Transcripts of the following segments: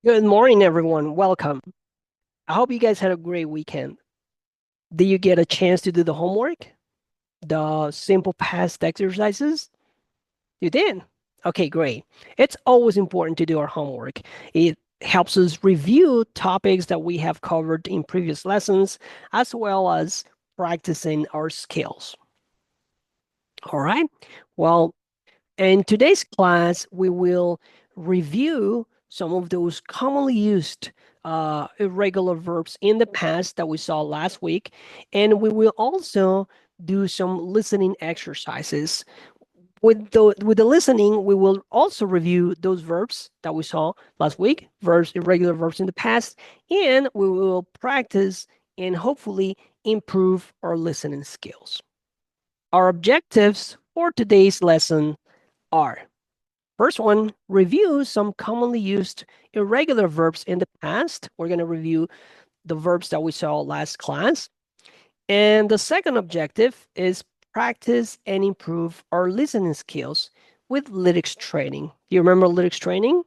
Good morning, everyone. Welcome. I hope you guys had a great weekend. Did you get a chance to do the homework? The simple past exercises? You did? Okay, great. It's always important to do our homework. It helps us review topics that we have covered in previous lessons, as well as practicing our skills. All right. Well, in today's class, we will review some of those commonly used irregular verbs in the past that we saw last week, and we will also do some listening exercises. With the listening, we will also review those verbs that we saw last week, verbs, irregular verbs in the past, and we will practice and hopefully improve our listening skills. Our objectives for today's lesson are: first one, review some commonly used irregular verbs in the past. We're going to review the verbs that we saw last class. And the second objective is practice and improve our listening skills with lyrics training. Do you remember lyrics training?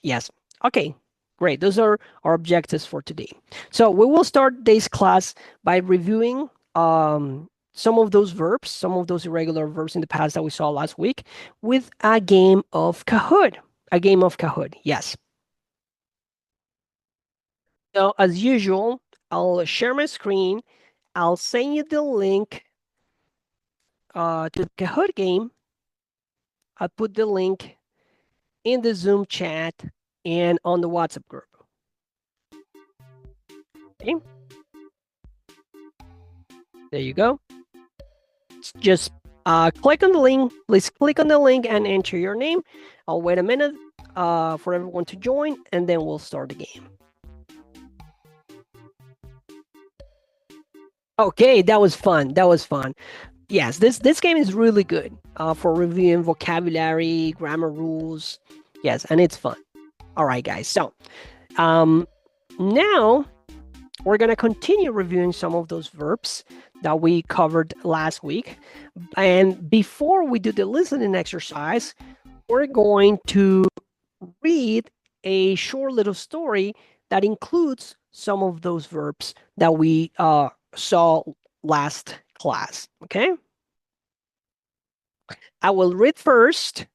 Yes. Okay, great. Those are our objectives for today. So we will start today's class by reviewing some of those verbs, some of those irregular verbs in the past that we saw last week with a game of Kahoot. A game of Kahoot, yes. So as usual, I'll share my screen. I'll send you the link to the Kahoot game. I'll put the link in the Zoom chat and on the WhatsApp group. Okay, there you go. Just click on the link. Please click on the link and enter your name. I'll wait a minute for everyone to join, and then we'll start the game. Okay, that was fun. That was fun. Yes, this game is really good for reviewing vocabulary, grammar rules. Yes, and it's fun. All right, guys. So now we're going to continue reviewing some of those verbs that we covered last week. And before we do the listening exercise, we're going to read a short little story that includes some of those verbs that we saw last class. Okay? I will read first,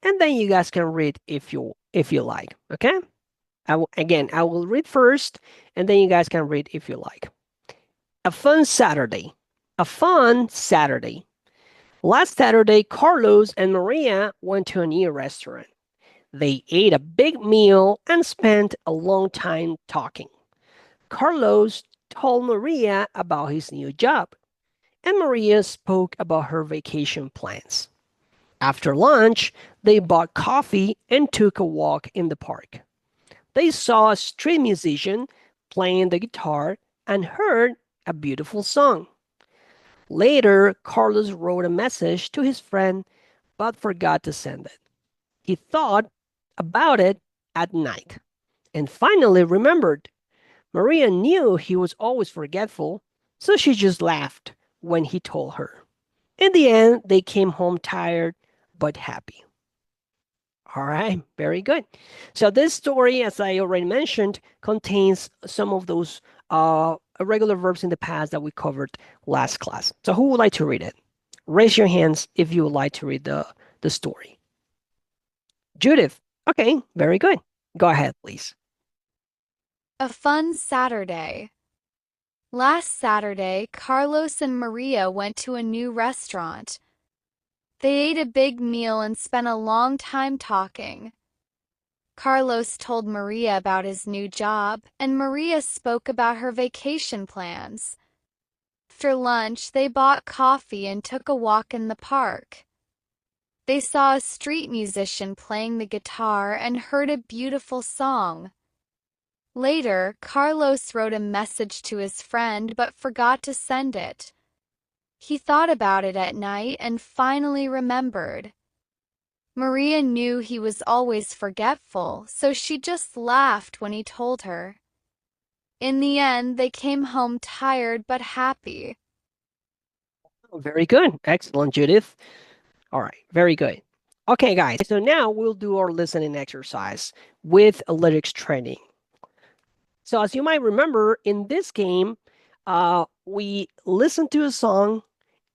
and then you guys can read if you like. Okay? I will read first, and then you guys can read if you like. A fun Saturday. A fun Saturday. Last Saturday, Carlos and Maria went to a new restaurant. They ate a big meal and spent a long time talking. Carlos told Maria about his new job, and Maria spoke about her vacation plans. After lunch, they bought coffee and took a walk in the park. They saw a street musician playing the guitar and heard a beautiful song. Later, Carlos wrote a message to his friend but forgot to send it. He thought about it at night and finally remembered. Maria knew he was always forgetful, so she just laughed when he told her. In the end, they came home tired but happy. All right, very good. So this story, as I already mentioned, contains some of those irregular verbs in the past that we covered last class. So who would like to read it? Raise your hands if you would like to read the story. Judith. Okay, very good. Go ahead, please. A fun Saturday. Last Saturday, Carlos and Maria went to a new restaurant. They ate a big meal and spent a long time talking. Carlos told Maria about his new job, and Maria spoke about her vacation plans. After lunch, they bought coffee and took a walk in the park. They saw a street musician playing the guitar and heard a beautiful song. Later, Carlos wrote a message to his friend but forgot to send it. He thought about it at night and finally remembered. Maria knew he was always forgetful, so she just laughed when he told her. In the end, they came home tired but happy. Very good. Excellent, Judith. All right, very good. Okay, guys, so now we'll do our listening exercise with a lyrics training. So as you might remember, in this game, we listen to a song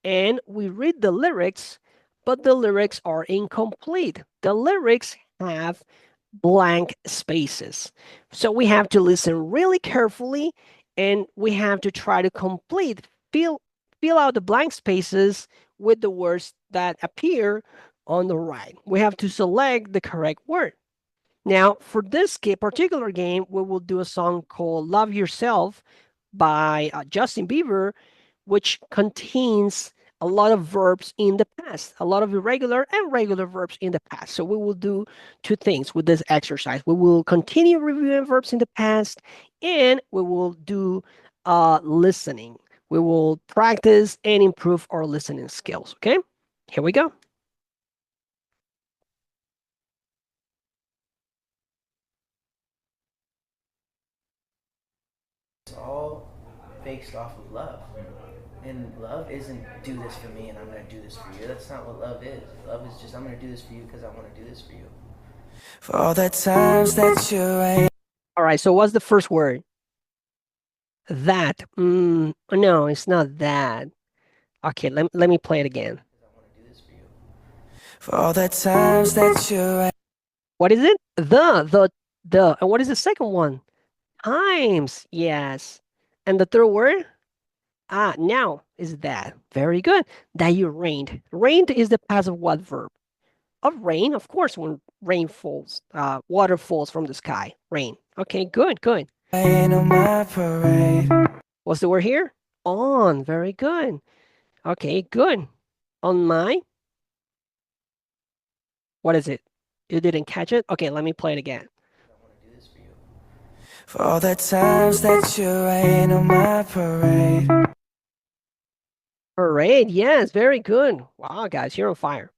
and we read the lyrics, but the lyrics are incomplete. The lyrics have blank spaces. So we have to listen really carefully and we have to try to fill out the blank spaces with the words that appear on the right. We have to select the correct word. Now, for this particular game, we will do a song called Love Yourself by Justin Bieber, which contains a lot of verbs in the past, a lot of irregular and regular verbs in the past. So we will do two things with this exercise. We will continue reviewing verbs in the past and we will do listening. We will practice and improve our listening skills. Okay, here we go. It's all based off of love. And love isn't do this for me and I'm going to do this for you. That's not what love is. Love is just I'm going to do this for you because I want to do this for you. For all the times that you ain't. All right, so what's the first word? That. No, it's not that. Okay, let me play it again. For all the times that you. What is it? The. And what is the second one? Times. Yes. And the third word? Now is that. Very good. That you rained. Rained is the past of what verb? Of rain, of course, when rain falls, water falls from the sky. Rain. Okay, good, good. Rain on my parade. What's the word here? On. Very good. Okay, good. On my. What is it? You didn't catch it? Okay, let me play it again. For all the times that you rain on my parade. Parade, yes, very good. Wow, guys, you're on fire.